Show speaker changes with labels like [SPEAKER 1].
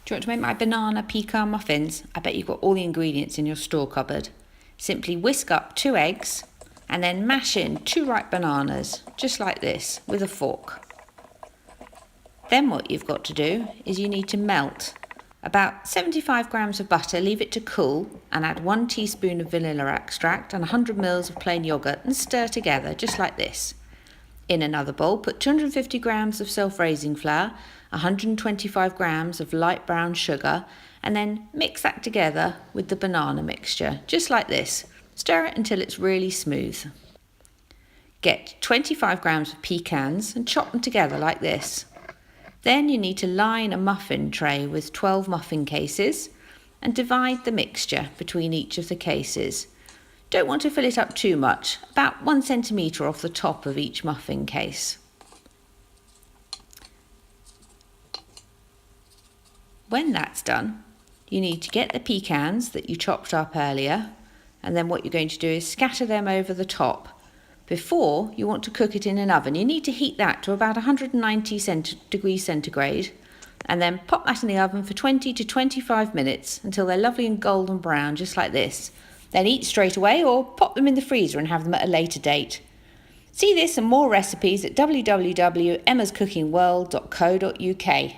[SPEAKER 1] Do you want to make my banana pecan muffins? I bet you've got all the ingredients in your store cupboard. Simply whisk up 2 eggs and then mash in 2 ripe bananas, just like this, with a fork. Then what you've got to do is you need to melt about 75 grams of butter, leave it to cool, and add 1 teaspoon of vanilla extract and 100 ml of plain yogurt and stir together, just like this. In another bowl, put 250 grams of self-raising flour, 125 grams of light brown sugar, and then mix that together with the banana mixture, just like this. Stir it until it's really smooth. Get 25 grams of pecans and chop them together like this. Then you need to line a muffin tray with 12 muffin cases and divide the mixture between each of the cases. Don't want to fill it up too much, about 1 centimetre off the top of each muffin case. When that's done, you need to get the pecans that you chopped up earlier, and then what you're going to do is scatter them over the top. Before you want to cook it in an oven, you need to heat that to about 190 degrees centigrade, and then pop that in the oven for 20 to 25 minutes until they're lovely and golden brown, just like this. Then eat straight away or pop them in the freezer and have them at a later date. See this and more recipes at www.emmascookingworld.co.uk.